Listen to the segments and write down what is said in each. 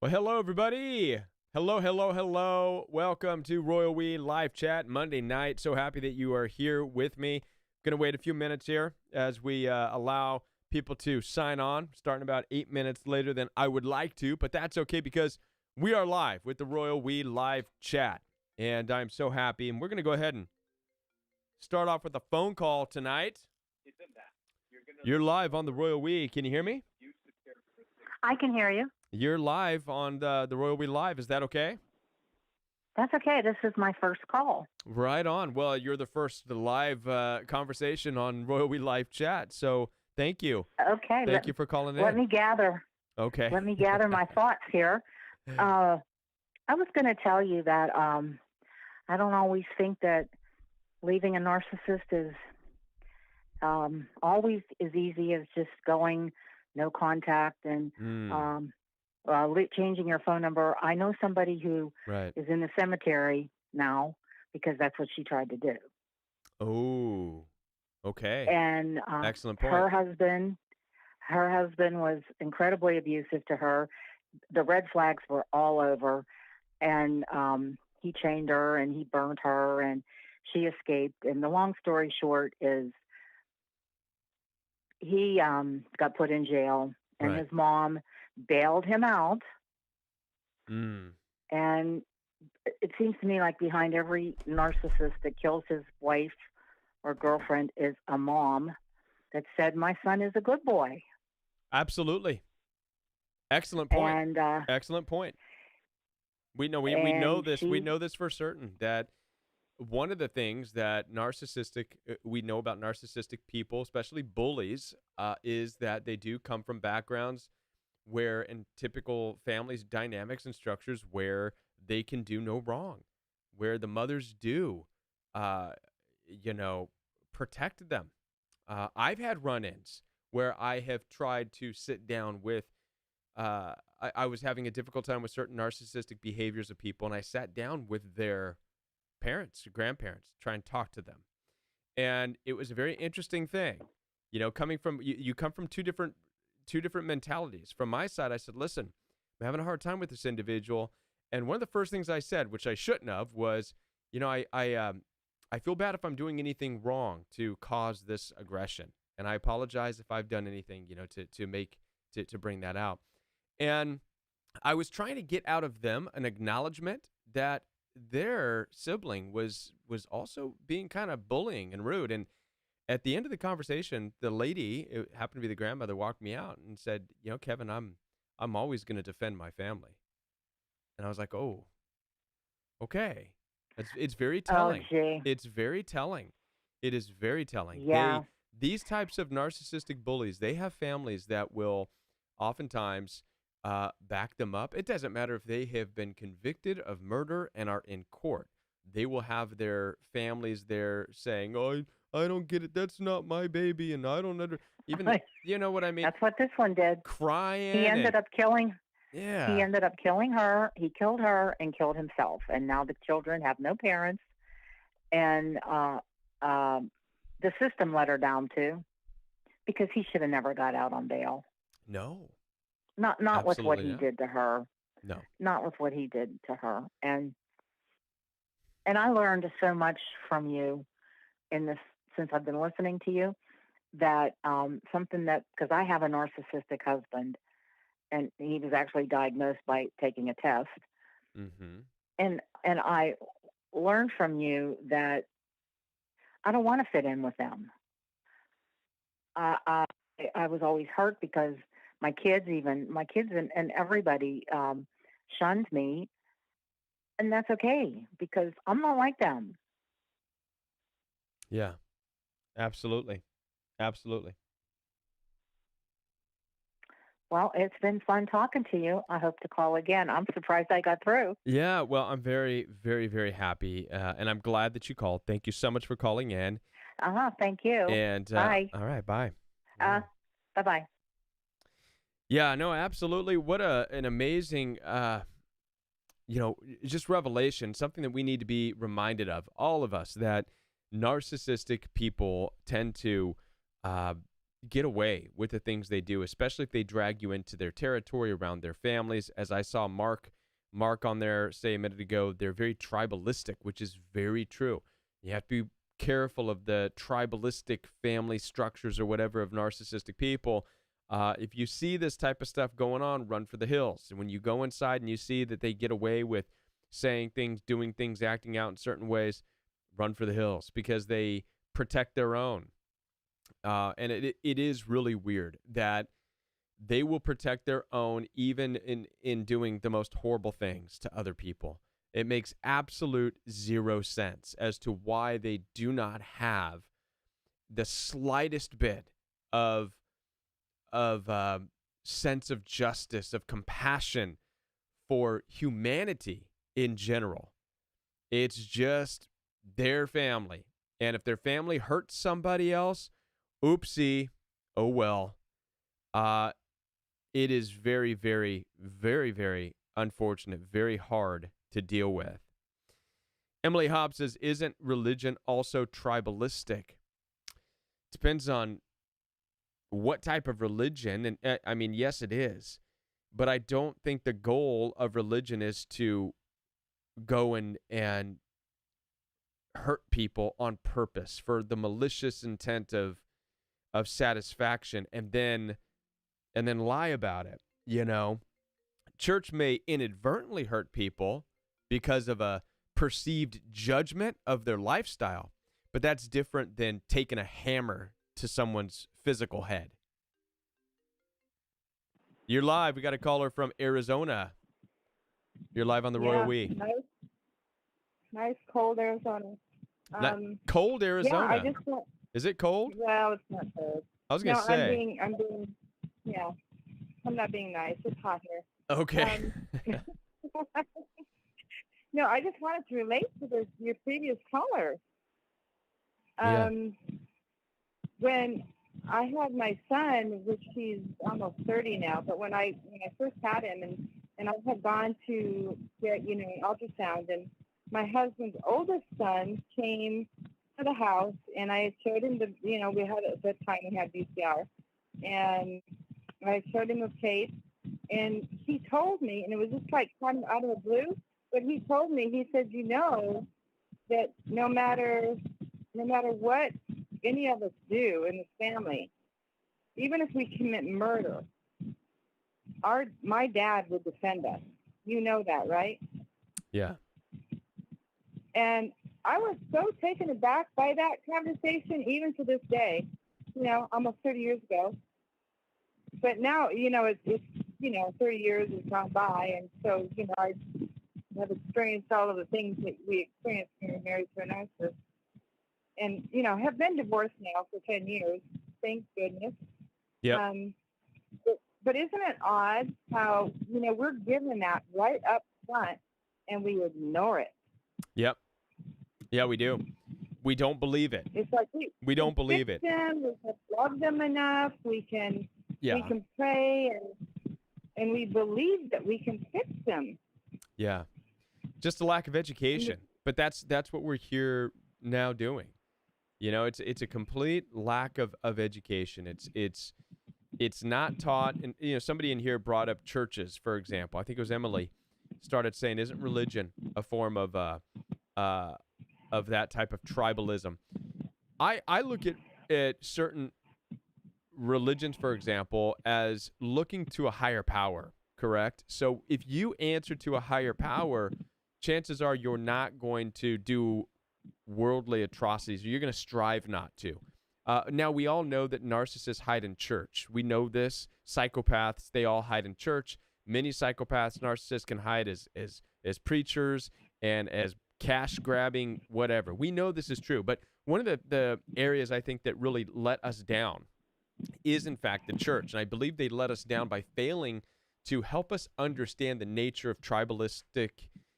Well, hello, everybody. Hello, hello, hello. Welcome to Royal We Live Chat Monday night. So happy that you are here with me. Going to wait a few minutes here as we allow people to sign on, starting about 8 minutes later than I would like to, but that's okay because we are live with the Royal We Live Chat. And I'm so happy. And we're going to go ahead and start off with a phone call tonight. You're live on the Royal We. Can you hear me? I can hear you. You're live on the Royal We Live. Is that okay? That's okay. This is my first call. Right on. Well, you're the first live conversation on Royal We Live Chat. So thank you. Okay. Thank you for calling in. Let me gather. Okay. Let me gather my thoughts here. I was going to tell you that I don't always think that leaving a narcissist is always as easy as just going no contact and changing your phone number. I know somebody who Right. is in the cemetery now because that's what she tried to do. Oh, okay. And Excellent point. her husband was incredibly abusive to her. The red flags were all over, and he chained her and he burned her, and she escaped. And the long story short is he got put in jail, and Right. his mom bailed him out. Mm. And it seems to me like behind every narcissist that kills his wife or girlfriend is a mom that said, "My son is a good boy." Absolutely. Excellent point. And Excellent point. We know we know and this. We she know this for certain that one of the things that we know about narcissistic people, especially bullies, is that they do come from backgrounds where in typical families dynamics and structures where they can do no wrong, where the mothers do uh you know protect them. I've had run-ins where I have tried to sit down with I was having a difficult time with certain narcissistic behaviors of people, and I sat down with their parents, grandparents, try and talk to them. And it was a very interesting thing. Coming from you come from two different mentalities. From my side, I said, "Listen, I'm having a hard time with this individual." And one of the first things I said, which I shouldn't have, was, I feel bad if I'm doing anything wrong to cause this aggression, and I apologize if I've done anything, to bring that out. And I was trying to get out of them an acknowledgement that their sibling was also being kind of bullying and rude. And at the end of the conversation, the lady, it happened to be the grandmother, walked me out and said, "Kevin, I'm always going to defend my family." And I was like, "Oh, okay." It's very oh telling. gee, It's very telling. It is very telling. yeah. These types of narcissistic bullies, they have families that will oftentimes back them up. It doesn't matter if they have been convicted of murder and are in court. They will have their families there saying, "Oh, I don't get it. That's not my baby, and I don't even." You know what I mean? That's what this one did. He Crying ended and up killing. He yeah, ended up killing her. He killed her and killed himself. And now the children have no parents. And um, the system let her down too, because he should have never got out on bail. no, Not with what absolutely he not. did to her. No. Not with what he did to her. And I learned so much from you in this since I've been listening to you. That something that because I have a narcissistic husband, and he was actually diagnosed by taking a test. Mm-hmm. And I learned from you that I don't want to fit in with them. I I, I was always hurt because my kids and everybody shunned me, and that's okay because I'm not like them. Yeah, absolutely, absolutely. Well, it's been fun talking to you. I hope to call again. I'm surprised I got through. Yeah, well, I'm very, very, very happy, and I'm glad that you called. Thank you so much for calling in. Uh huh. Thank you. And Bye. all right, bye. Uh. Yeah. Bye. Bye. Yeah, no, absolutely. What an amazing, just revelation, something that we need to be reminded of, all of us, that narcissistic people tend to uh, get away with the things they do, especially if they drag you into their territory around their families. As I saw Mark on there say a minute ago, they're very tribalistic, which is very true. You have to be careful of the tribalistic family structures or whatever of narcissistic people. If you see this type of stuff going on, run for the hills. And when you go inside and you see that they get away with saying things, doing things, acting out in certain ways, run for the hills because they protect their own. And it is really weird that they will protect their own even in doing the most horrible things to other people. It makes absolute zero sense as to why they do not have the slightest bit of sense of justice, of compassion for humanity in general. It's just their family. And if their family hurts somebody else, oopsie, oh well. It is very, very, very, very unfortunate, very hard to deal with. Emily Hobbs says, isn't religion also tribalistic? Depends on what type of religion. And I mean, yes, it is. But I don't think the goal of religion is to go and hurt people on purpose for the malicious intent of satisfaction and then lie about it. You know, church may inadvertently hurt people because of a perceived judgment of their lifestyle, but that's different than taking a hammer to someone's physical head. You're live. We got a caller from Arizona. You're live on the Royal We. Nice cold Arizona. Cold Arizona. Yeah, I just want, Is it cold? well, it's not cold. I was gonna say. I'm not being nice. It's hot here. Okay. No, I just wanted to relate to your previous caller. When I had my son, which he's almost 30 now, but when I first had him, and I had gone to get an ultrasound, and my husband's oldest son came to the house, and I showed him we had at that time we had VCR, and I showed him a tape, and he told me, and it was just like kind of out of the blue, but he told me, he said, that no matter what any of us do in the family, even if we commit murder, my dad would defend us. You know that, right? Yeah. And I was so taken aback by that conversation, even to this day, almost 30 years ago. But now, it's 30 years has gone by. And so, I have experienced all of the things that we experienced when we were married to a narcissist. And, have been divorced now for 10 years. Thank goodness. Yeah. But isn't it odd how, we're given that right up front and we ignore it? Yep. Yeah, we do. We don't believe it. It's like we don't believe it. We can love them enough. We can pray and we believe that we can fix them. Yeah. Just a lack of education. But that's what we're here now doing. It's a complete lack of education. It's not taught. And somebody in here brought up churches, for example. I think it was Emily started saying, isn't religion a form of that type of tribalism? I look at certain religions, for example, as looking to a higher power, correct? So if you answer to a higher power, chances are you're not going to do worldly atrocities, or you're going to strive not to. Now, we all know that narcissists hide in church. We know this. Psychopaths, they all hide in church. Many psychopaths, narcissists can hide as preachers and as cash-grabbing, whatever. We know this is true. But one of the areas I think that really let us down is, in fact, the church. And I believe they let us down by failing to help us understand the nature of tribalistic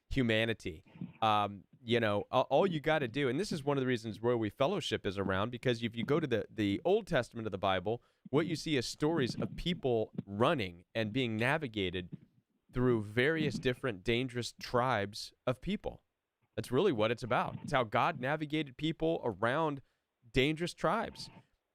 humanity. All you got to do, and this is one of the reasons Royal We Fellowship is around, because if you go to the Old Testament of the Bible, what you see is stories of people running and being navigated through various different dangerous tribes of people. That's really what it's about. It's how God navigated people around dangerous tribes.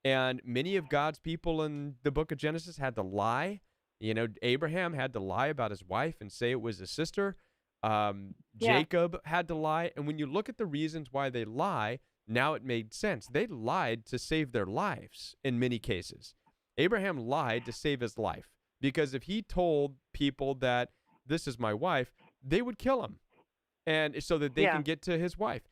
And many of God's people in the book of Genesis had to lie. You know, Abraham had to lie about his wife and say it was his sister. Yeah. Jacob had to lie. And when you look at the reasons why they lie, now it made sense. They lied to save their lives in many cases. Abraham lied to save his life because if he told people that this is my wife, they would kill him, and so that they Yeah. can get to his wife.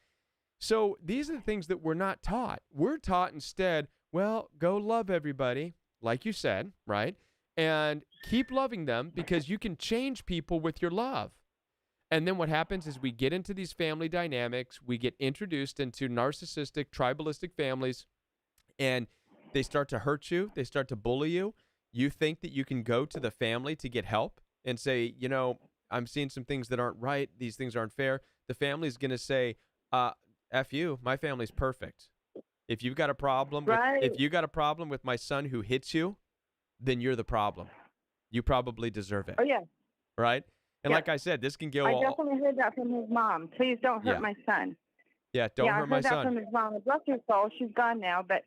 So these are the things that we're not taught. We're taught instead, well, go love everybody, like you said, right? And keep loving them because you can change people with your love. And then what happens is we get into these family dynamics, we get introduced into narcissistic, tribalistic families, and they start to hurt you, they start to bully you. You think that you can go to the family to get help and say, you know, I'm seeing some things that aren't right, these things aren't fair. The family's going to say, F you, my family's perfect. If you've got a problem with Right. if you got a problem with my son who hits you, then you're the problem. You probably deserve it, Oh, yeah. right? And Yeah. like I said, this can go I all definitely heard that from his mom. Please don't hurt Yeah. my son. yeah, don't Yeah, hurt I my heard that son. from his mom. Bless her soul. She's gone now. But,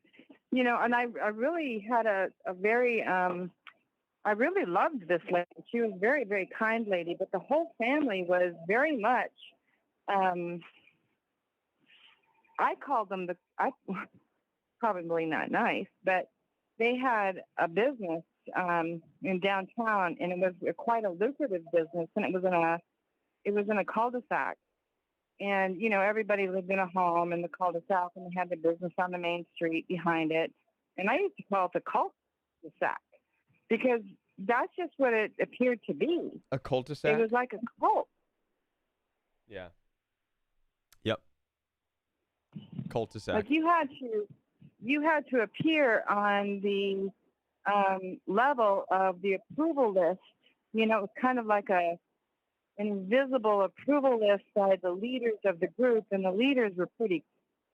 you know, and I really had a very, I really loved this lady. She was a very, very kind lady. But the whole family was very much, I called them probably not nice, but they had a business in downtown, and it was quite a lucrative business, and it was in a cul-de-sac. And, you know, everybody lived in a home in the cul-de-sac, and they had the business on the main street behind it. And I used to call it the cul-de-sac because that's just what it appeared to be. A It cul-de-sac? was like a cult. Yeah. Yep. Cul-de-sac. Like you had to appear on the level of the approval list. You know, it was kind of like an invisible approval list by the leaders of the group, and the leaders were pretty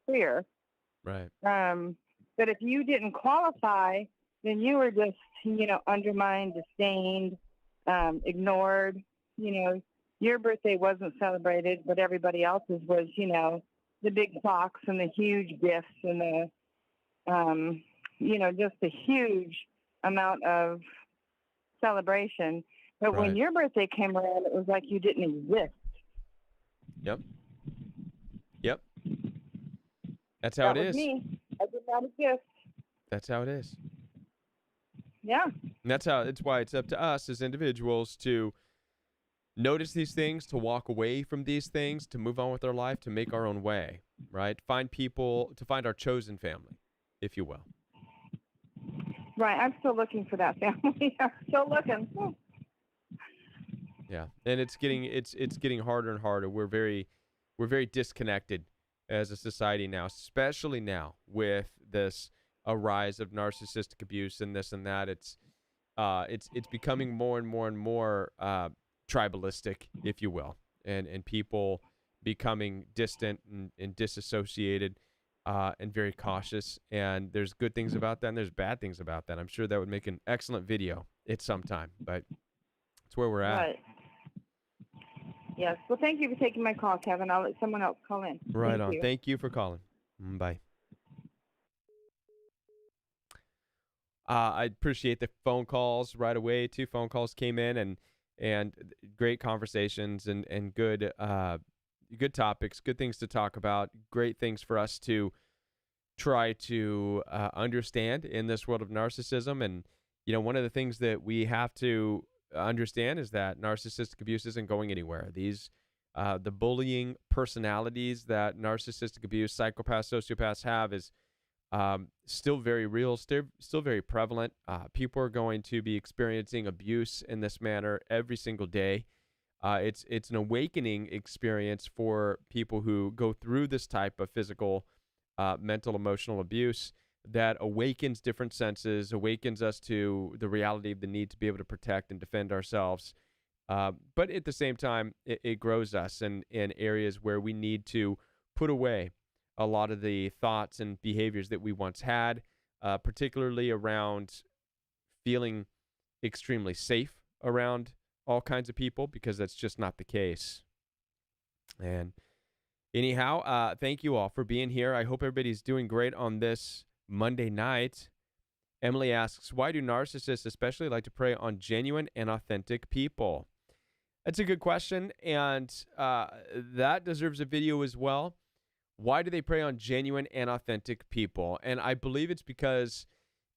clear. Right. But if you didn't qualify, then you were just, you know, undermined, disdained, ignored. You know, your birthday wasn't celebrated, but everybody else's was, you know, the big clocks and the huge gifts and the, you know, just a huge amount of celebration. But Right. when your birthday came around, it was like you didn't exist. Yep. Yep. That's how That it was is. me. I did not exist. That's how it is. Yeah. And it's why it's up to us as individuals to notice these things, to walk away from these things, to move on with our life, to make our own way, right? Find our chosen family, if you will. Right. I'm still looking for that family. I'm still looking. Yeah. And it's getting harder and harder. We're very disconnected as a society now, especially now with this a rise of narcissistic abuse and this and that. It's becoming more and more and more tribalistic, if you will, and people becoming distant and disassociated and very cautious. And there's good things about that, and there's bad things about that. I'm sure that would make an excellent video at some time, but it's where we're at. Right. Yes. Well, thank you for taking my call, Kevin. I'll let someone else call in. Right Thank on. you. Thank you for calling. Bye. I appreciate the phone calls right away. 2 phone calls came in and great conversations and good topics, good things to talk about, great things for us to try to understand in this world of narcissism. And, you know, one of the things that we have to understand is that narcissistic abuse isn't going anywhere. These the bullying personalities that narcissistic abuse, psychopaths, sociopaths have is still very real, still very prevalent. People are going to be experiencing abuse in this manner every single day. It's an awakening experience for people who go through this type of physical, mental, emotional abuse that awakens different senses, awakens us to the reality of the need to be able to protect and defend ourselves. But at the same time, it grows us in areas where we need to put away a lot of the thoughts and behaviors that we once had, particularly around feeling extremely safe around all kinds of people, because that's just not the case. And anyhow, thank you all for being here. I hope everybody's doing great on this Monday night. Emily asks, why do narcissists especially like to prey on genuine and authentic people? That's a good question, and that deserves a video as well. Why do they prey on genuine and authentic people? And I believe it's because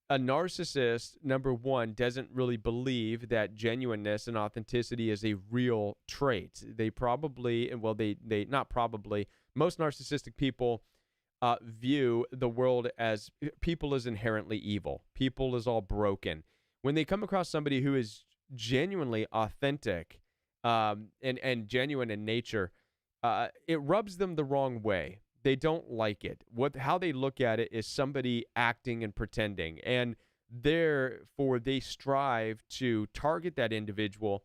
a narcissist, number one, doesn't really believe that genuineness and authenticity is a real trait. They probably, well, they not probably, most narcissistic people view the world as people is inherently evil. People is all broken. When they come across somebody who is genuinely authentic and genuine in nature, it rubs them the wrong way. They don't like it. How they look at it is somebody acting and pretending, and therefore they strive to target that individual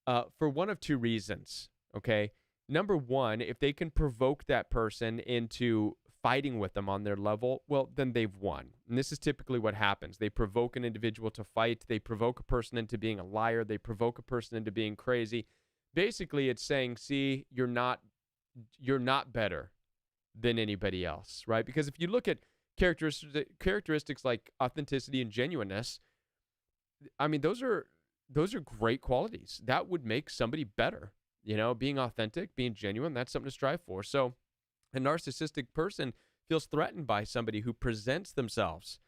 for one of two reasons. Okay, number one, if they can provoke that person into fighting with them on their level, well, then they've won. And this is typically what happens. They provoke an individual to fight. They provoke a person into being a liar. They provoke a person into being crazy. Basically, it's saying, see, you're not better than anybody else, right? Because if you look at characteristics like authenticity and genuineness, I mean, those are great qualities. That would make somebody better. You know, being authentic, being genuine, that's something to strive for. So a narcissistic person feels threatened by somebody who presents themselves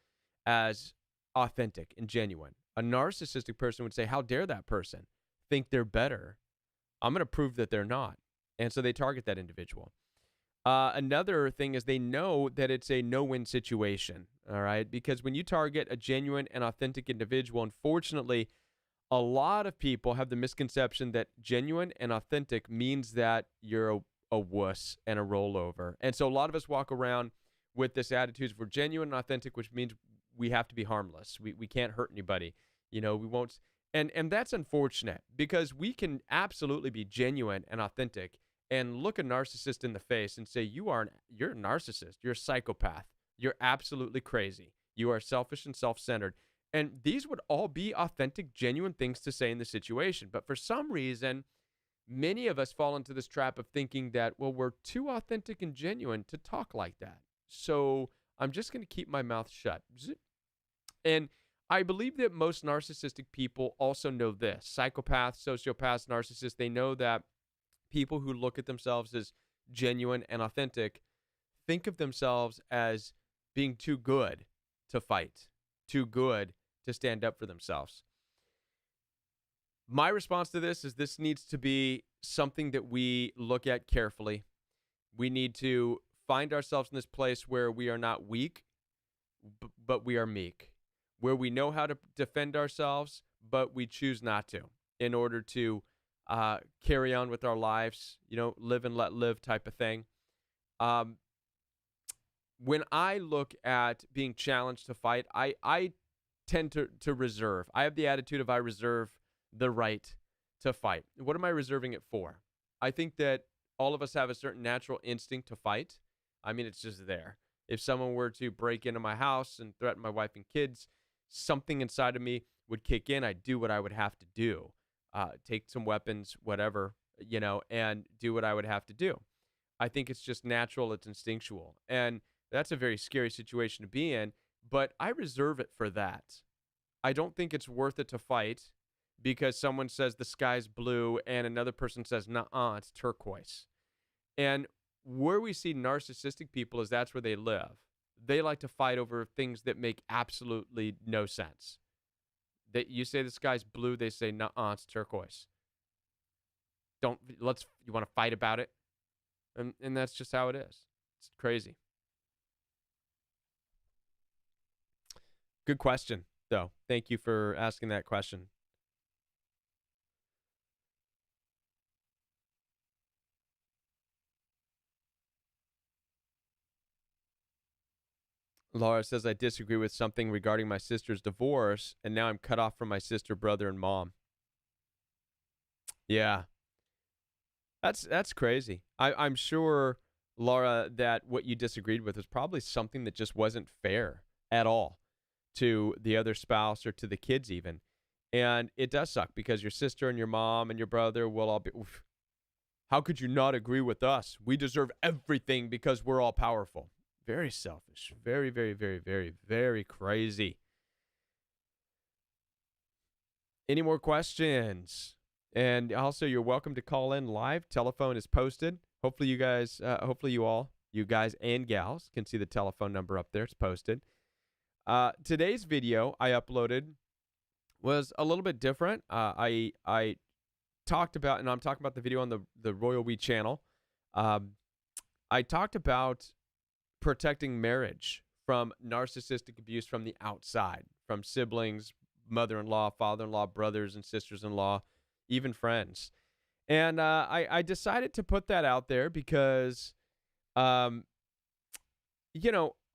as authentic and genuine. A narcissistic person would say, how dare that person think they're better? I'm going to prove that they're not. And so they target that individual. Another thing is they know that it's a no-win situation, all right? Because when you target a genuine and authentic individual, unfortunately, a lot of people have the misconception that genuine and authentic means that you're a wuss and a rollover. And so a lot of us walk around with this attitude, we're genuine and authentic, which means we have to be harmless. We can't hurt anybody. You know, we won't. And that's unfortunate because we can absolutely be genuine and authentic and look a narcissist in the face and say, you're a narcissist. You're a psychopath. You're absolutely crazy. You are selfish and self-centered. And these would all be authentic, genuine things to say in the situation. But for some reason, many of us fall into this trap of thinking that, well, we're too authentic and genuine to talk like that. So I'm just going to keep my mouth shut. And I believe that most narcissistic people also know this. Psychopaths, sociopaths, narcissists, they know that people who look at themselves as genuine and authentic think of themselves as being too good to fight, too good to stand up for themselves. My response to this is this needs to be something that we look at carefully. We need to find ourselves in this place where we are not weak, but we are meek, where we know how to defend ourselves, but we choose not to in order to carry on with our lives, you know, live and let live type of thing. When I look at being challenged to fight, I tend to reserve. I have the attitude of I reserve the right to fight. What am I reserving it for? I think that all of us have a certain natural instinct to fight. I mean, it's just there. If someone were to break into my house and threaten my wife and kids, something inside of me would kick in. I'd do what I would have to do. Take some weapons, whatever, you know, and do what I would have to do. I think it's just natural. It's instinctual. And that's a very scary situation to be in, but I reserve it for that. I don't think it's worth it to fight because someone says the sky's blue and another person says, nuh-uh, it's turquoise. And where we see narcissistic people is that's where they live. They like to fight over things that make absolutely no sense. That you say the sky's blue, they say, nuh-uh, it's turquoise. You want to fight about it? And that's just how it is. It's crazy. Good question, though. Thank you for asking that question. Laura says, I disagree with something regarding my sister's divorce, and now I'm cut off from my sister, brother, and mom. Yeah. That's crazy. I'm sure, Laura, that what you disagreed with is probably something that just wasn't fair at all to the other spouse or to the kids even. And it does suck because your sister and your mom and your brother will all be, oof, how could you not agree with us? We deserve everything because we're all powerful. Very selfish. Very, very, very, very, very crazy. Any more questions? And also, you're welcome to call in live. Telephone is posted. Hopefully, you guys, you guys and gals, can see the telephone number up there. It's posted. Today's video I uploaded was a little bit different. I talked about, and I'm talking about the video on the Royal We channel. I talked about protecting marriage from narcissistic abuse from the outside, from siblings, mother-in-law, father-in-law, brothers and sisters-in-law, even friends. And I decided to put that out there because, a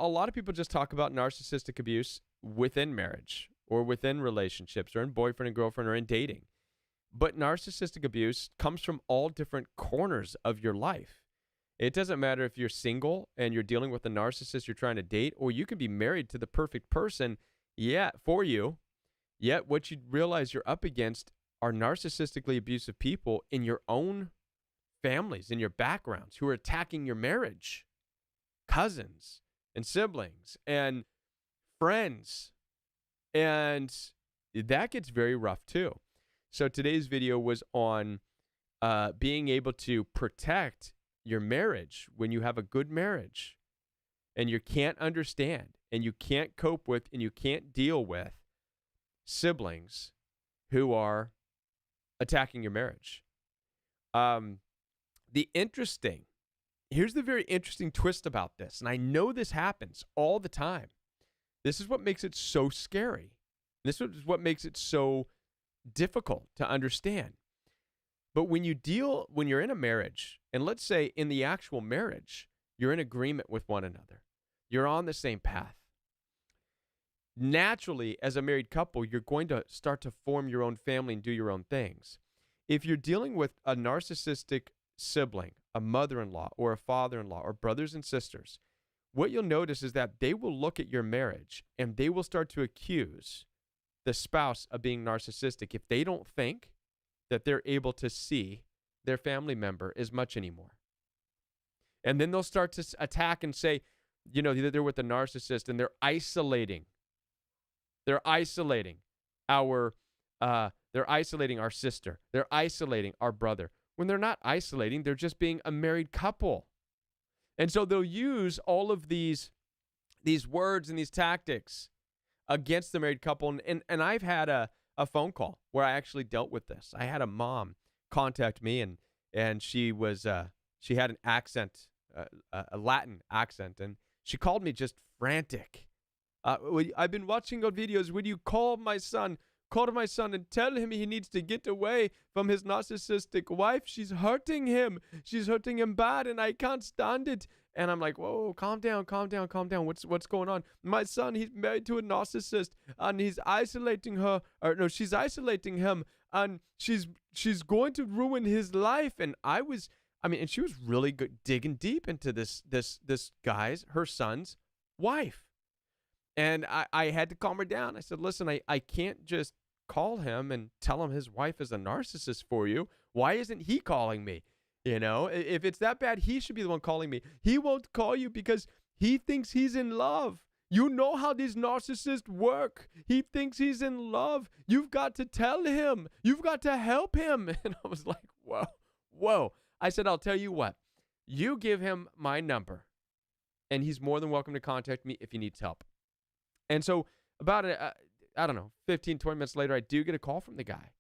lot of people just talk about narcissistic abuse within marriage or within relationships or in boyfriend and girlfriend or in dating. But narcissistic abuse comes from all different corners of your life. It doesn't matter if you're single and you're dealing with a narcissist you're trying to date, or you can be married to the perfect person for you. Yet what you realize you're up against are narcissistically abusive people in your own families, in your backgrounds, who are attacking your marriage. Cousins and siblings and friends. And that gets very rough too. So today's video was on being able to protect your marriage when you have a good marriage and you can't understand and you can't cope with and you can't deal with siblings who are attacking your marriage. Here's the very interesting twist about this, and I know this happens all the time. This is what makes it so scary. This is what makes it so difficult to understand. But when you're in a marriage, and let's say in the actual marriage, you're in agreement with one another, you're on the same path. Naturally, as a married couple, you're going to start to form your own family and do your own things. If you're dealing with a narcissistic sibling, a mother-in-law or a father-in-law or brothers and sisters, what you'll notice is that they will look at your marriage and they will start to accuse the spouse of being narcissistic if they don't think that they're able to see their family member as much anymore. And then they'll start to attack and say, they're with the narcissist and they're isolating. They're isolating our sister. They're isolating our brother. When they're not isolating, they're just being a married couple. And so they'll use all of these words and these tactics against the married couple. And I've had a phone call where I actually dealt with this. I had a mom contact me and she had an accent, a Latin accent, and she called me just frantic. I've been watching your videos. Would you call my son and tell him he needs to get away from his narcissistic wife? She's hurting him. She's hurting him bad, and I can't stand it. And I'm like, whoa, calm down. What's going on? My son, he's married to a narcissist, and he's isolating her. Or no, she's isolating him, and she's going to ruin his life. And and she was really good, digging deep into this her son's wife. And I had to calm her down. I said, listen, I can't just call him and tell him his wife is a narcissist for you. Why isn't he calling me? If it's that bad, he should be the one calling me. He won't call you because he thinks he's in love. You know how these narcissists work. He thinks he's in love. You've got to tell him. You've got to help him. And I was like, whoa. I said, I'll tell you what. You give him my number, and he's more than welcome to contact me if he needs help. And so about, 15, 20 minutes later, I do get a call from the guy.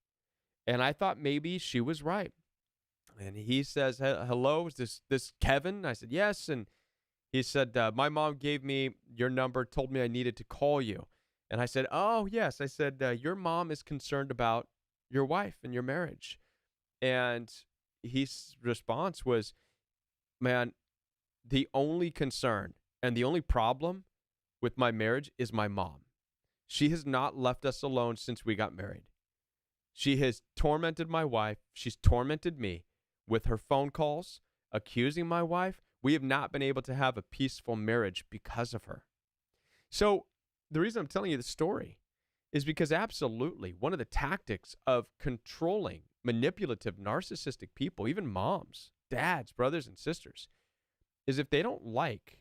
And I thought maybe she was right. And he says, hello, is this Kevin? I said, yes. And he said, my mom gave me your number, told me I needed to call you. And I said, oh, yes. I said, your mom is concerned about your wife and your marriage. And his response was, man, the only concern and the only problem with my marriage is my mom. She has not left us alone since we got married. She has tormented my wife. She's tormented me with her phone calls, accusing my wife. We have not been able to have a peaceful marriage because of her. So the reason I'm telling you the story is because absolutely one of the tactics of controlling, manipulative, narcissistic people, even moms, dads, brothers, and sisters, is if they don't like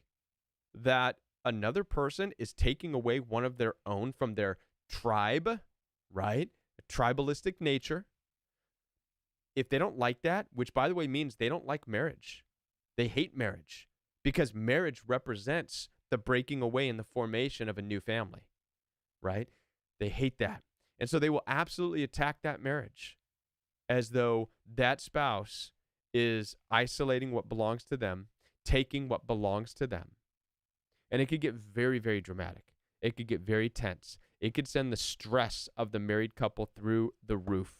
that another person is taking away one of their own from their tribe, right? A tribalistic nature. If they don't like that, which by the way means they don't like marriage, they hate marriage, because marriage represents the breaking away and the formation of a new family, right? They hate that. And so they will absolutely attack that marriage as though that spouse is isolating what belongs to them, taking what belongs to them. And it could get very, very dramatic. It could get very tense. It could send the stress of the married couple through the roof,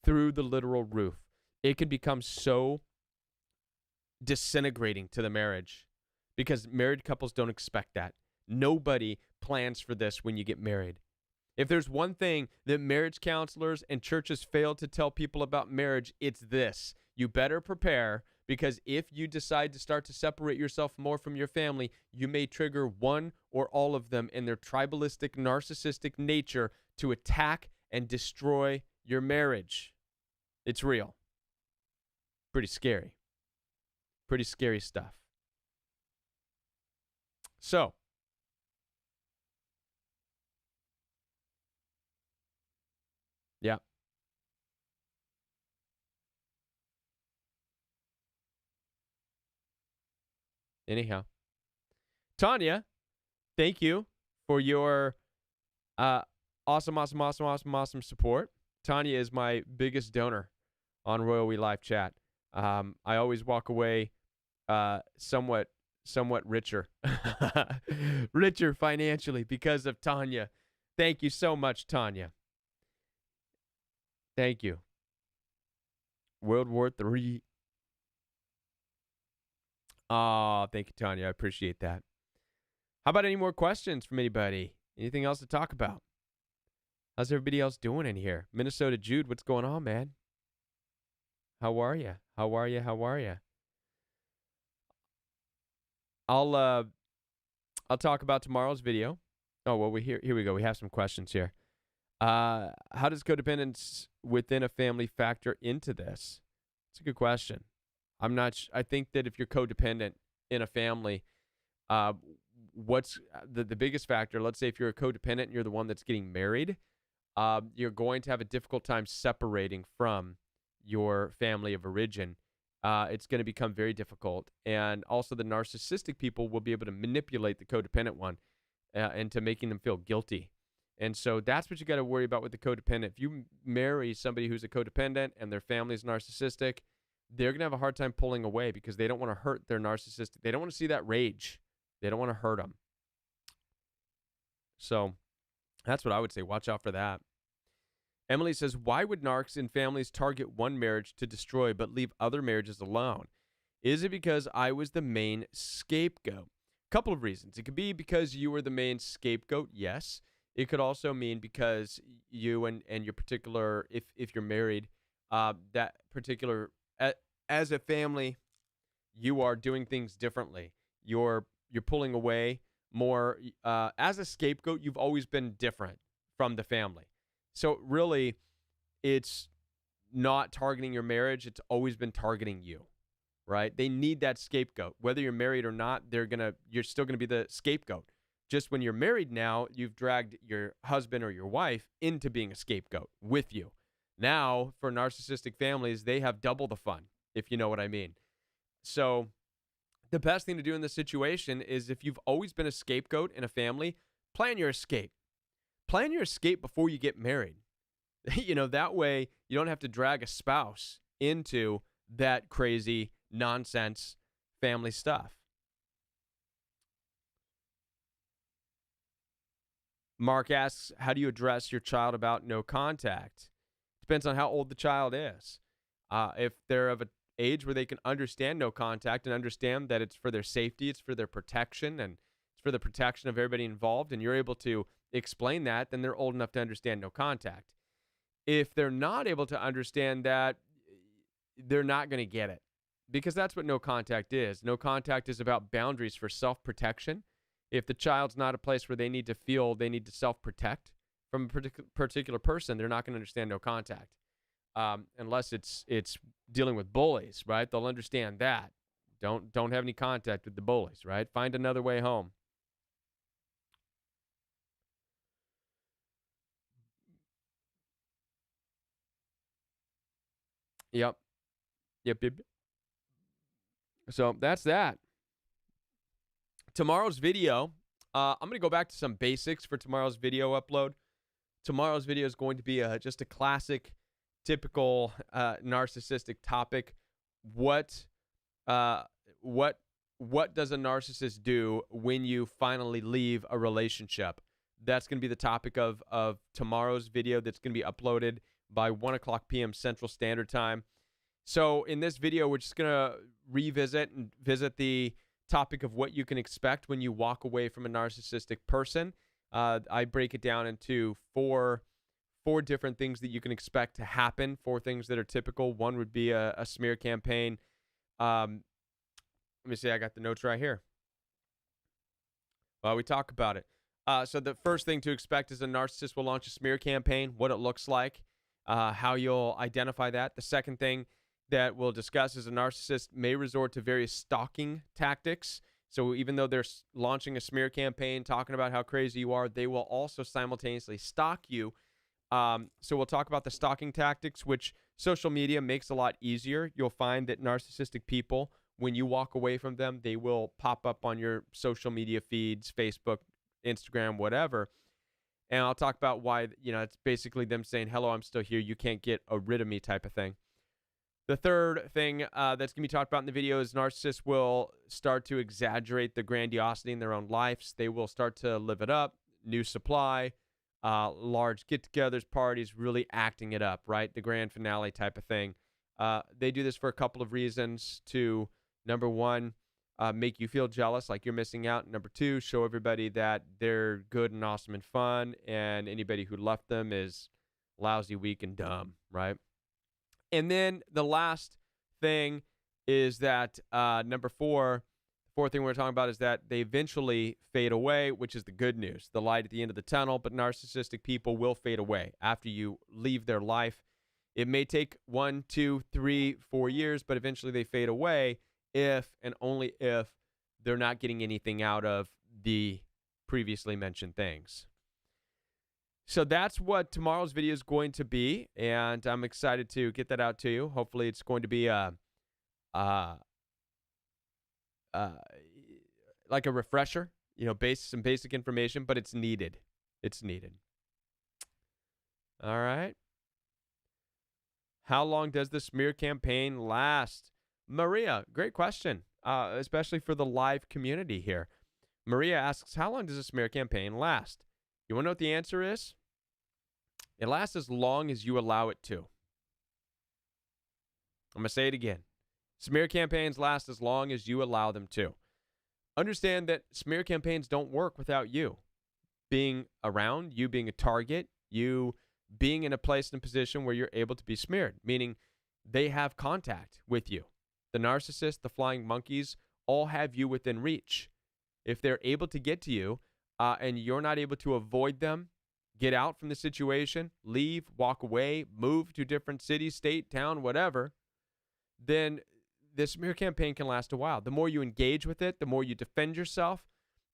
through the literal roof. It can become so disintegrating to the marriage because married couples don't expect that. Nobody plans for this when you get married. If there's one thing that marriage counselors and churches fail to tell people about marriage, it's this. You better prepare, because if you decide to start to separate yourself more from your family, you may trigger one or all of them in their tribalistic, narcissistic nature to attack and destroy your marriage. It's real. Pretty scary. Pretty scary stuff. So, yeah. Anyhow, Tanya, thank you for your awesome support. Tanya is my biggest donor on Royal We Live chat. I always walk away somewhat richer, richer financially because of Tanya. Thank you so much, Tanya. Thank you. World War III. Oh, thank you, Tanya. I appreciate that. How about any more questions from anybody? Anything else to talk about? How's everybody else doing in here? Minnesota Jude, what's going on, man? How are you? How are you? How are you? I'll talk about tomorrow's video. Oh, well, here we go. We have some questions here. How does codependence within a family factor into this? It's a good question. I think that if you're codependent in a family, what's the biggest factor? Let's say if you're a codependent and you're the one that's getting married, you're going to have a difficult time separating from your family of origin. It's going to become very difficult. And also the narcissistic people will be able to manipulate the codependent one into making them feel guilty. And so that's what you got to worry about with the codependent. If you marry somebody who's a codependent and their family is narcissistic, they're going to have a hard time pulling away because they don't want to hurt their narcissistic. They don't want to see that rage. They don't want to hurt them. So that's what I would say. Watch out for that. Emily says, why would narcs in families target one marriage to destroy but leave other marriages alone? Is it because I was the main scapegoat? Couple of reasons. It could be because you were the main scapegoat. Yes. It could also mean because you and your particular, if you're married, that particular, as a family, you are doing things differently. You're pulling away more. As a scapegoat, you've always been different from the family. So really, it's not targeting your marriage. It's always been targeting you, right? They need that scapegoat. Whether you're married or not, you're still gonna be the scapegoat. Just when you're married now, you've dragged your husband or your wife into being a scapegoat with you. Now, for narcissistic families, they have double the fun, if you know what I mean. So the best thing to do in this situation is, if you've always been a scapegoat in a family, plan your escape. Plan your escape before you get married. That way you don't have to drag a spouse into that crazy nonsense family stuff. Mark asks, how do you address your child about no contact? Depends on how old the child is. If they're of an age where they can understand no contact and understand that it's for their safety, it's for their protection, and it's for the protection of everybody involved, and you're able to explain that, then they're old enough to understand no contact. If they're not able to understand that, they're not going to get it, because that's what no contact is. No contact is about boundaries for self-protection. If the child's not a place where they need to feel they need to self-protect from a particular person, they're not going to understand no contact. Unless it's dealing with bullies, right? They'll understand that. Don't have any contact with the bullies, right? Find another way home. Yep. Yep. So that's that. Tomorrow's video, I'm going to go back to some basics for tomorrow's video upload. Tomorrow's video is going to be just a classic, typical narcissistic topic. What does a narcissist do when you finally leave a relationship? That's going to be the topic of tomorrow's video that's going to be uploaded by 1 o'clock p.m. Central Standard Time. So in this video, we're just going to revisit and visit the topic of what you can expect when you walk away from a narcissistic person. I break it down into four different things that you can expect to happen, 4 things that are typical. One would be a smear campaign. Let me see. I got the notes right here. Well, we talk about it. So the first thing to expect is a narcissist will launch a smear campaign, what it looks like, how you'll identify that. The second thing that we'll discuss is a narcissist may resort to various stalking tactics. So even though they're launching a smear campaign, talking about how crazy you are, they will also simultaneously stalk you. So we'll talk about the stalking tactics, which social media makes a lot easier. You'll find that narcissistic people, when you walk away from them, they will pop up on your social media feeds, Facebook, Instagram, whatever. And I'll talk about why, it's basically them saying, hello, I'm still here. You can't get rid of me type of thing. The third thing that's going to be talked about in the video is narcissists will start to exaggerate the grandiosity in their own lives. They will start to live it up, new supply, large get-togethers, parties, really acting it up, right? The grand finale type of thing. They do this for a couple of reasons. To, number one, make you feel jealous, like you're missing out. Number two, show everybody that they're good and awesome and fun, and anybody who left them is lousy, weak, and dumb, right? And then the last thing is that number 4, the fourth thing we're talking about is that they eventually fade away, which is the good news, the light at the end of the tunnel. But narcissistic people will fade away after you leave their life. It may take 1, 2, 3, 4 years, but eventually they fade away if and only if they're not getting anything out of the previously mentioned things. So that's what tomorrow's video is going to be, and I'm excited to get that out to you. Hopefully it's going to be like a refresher, some basic information, but it's needed. It's needed. All right. How long does the smear campaign last? Maria, great question, especially for the live community here. Maria asks, how long does a smear campaign last? You want to know what the answer is? It lasts as long as you allow it to. I'm going to say it again. Smear campaigns last as long as you allow them to. Understand that smear campaigns don't work without you being around, you being a target, you being in a place and a position where you're able to be smeared, meaning they have contact with you. The narcissist, the flying monkeys, all have you within reach. If they're able to get to you and you're not able to avoid them, get out from the situation, leave, walk away, move to a different city, state, town, whatever, then this smear campaign can last a while. The more you engage with it, the more you defend yourself,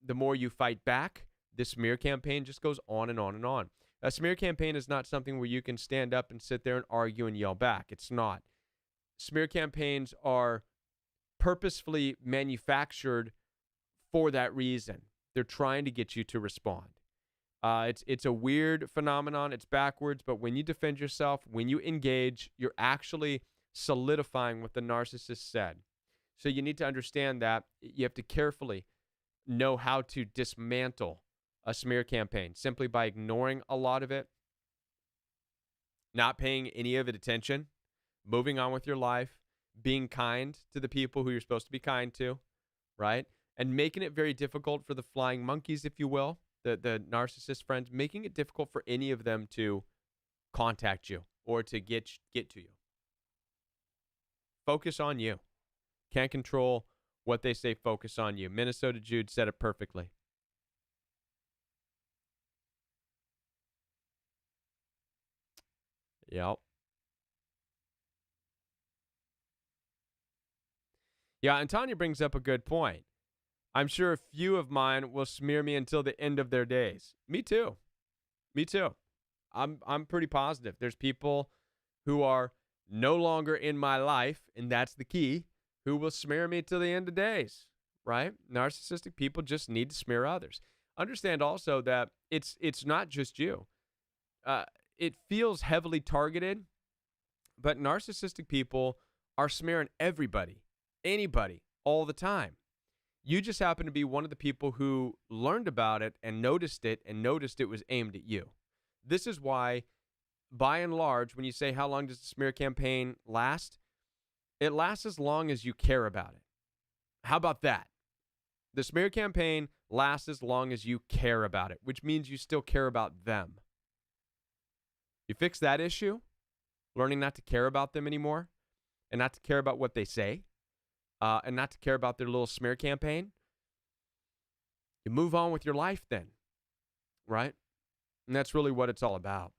the more you fight back, this smear campaign just goes on and on and on. A smear campaign is not something where you can stand up and sit there and argue and yell back. It's not. Smear campaigns are purposefully manufactured for that reason. They're trying to get you to respond. It's a weird phenomenon. It's backwards, but when you defend yourself, when you engage, you're actually solidifying what the narcissist said. So you need to understand that you have to carefully know how to dismantle a smear campaign simply by ignoring a lot of it, not paying any of it attention, moving on with your life, being kind to the people who you're supposed to be kind to, right? And making it very difficult for the flying monkeys, if you will, the narcissist friends, making it difficult for any of them to contact you or to get to you. Focus on you. Can't control what they say, focus on you. Minnesota Jude said it perfectly. Yep. Yeah, and Tanya brings up a good point. I'm sure a few of mine will smear me until the end of their days. Me too. Me too. I'm pretty positive. There's people who are no longer in my life, and that's the key, who will smear me till the end of days, right? Narcissistic people just need to smear others. Understand also that it's not just you. It feels heavily targeted, but narcissistic people are smearing everybody, anybody, all the time. You just happen to be one of the people who learned about it and noticed it was aimed at you. This is why, by and large, when you say how long does the smear campaign last, it lasts as long as you care about it. How about that? The smear campaign lasts as long as you care about it, which means you still care about them. You fix that issue, learning not to care about them anymore, and not to care about what they say, and not to care about their little smear campaign, you move on with your life then, right? And that's really what it's all about.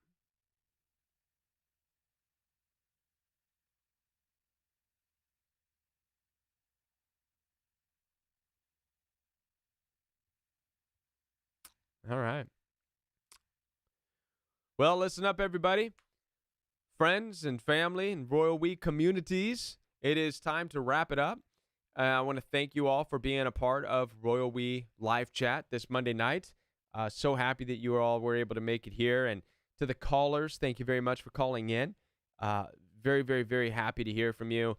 All right. Well, listen up, everybody. Friends and family and Royal We communities, it is time to wrap it up. I want to thank you all for being a part of Royal We Live Chat this Monday night. So happy that you all were able to make it here. And to the callers, thank you very much for calling in. Very, very, very happy to hear from you.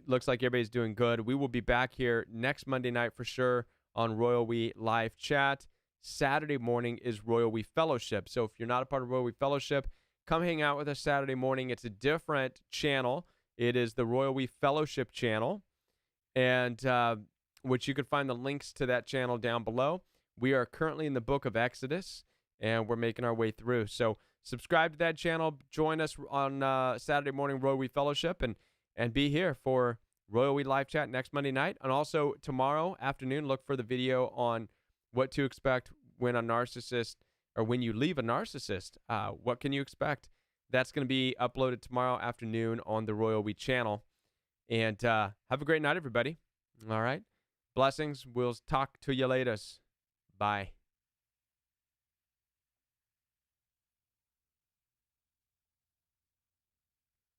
Looks like everybody's doing good. We will be back here next Monday night for sure on Royal We Live Chat. Saturday morning is Royal We Fellowship. So if you're not a part of Royal We Fellowship, come hang out with us Saturday morning. It's a different channel. It is the Royal We Fellowship channel, and which you can find the links to that channel down below. We are currently in the book of Exodus, and we're making our way through. So subscribe to that channel. Join us on Saturday morning Royal We Fellowship, and be here for Royal We Live Chat next Monday night. And also tomorrow afternoon, look for the video on what to expect when a narcissist, or when you leave a narcissist. What can you expect? That's going to be uploaded tomorrow afternoon on the Royal We channel. And have a great night, everybody. All right. Blessings. We'll talk to you later. Bye.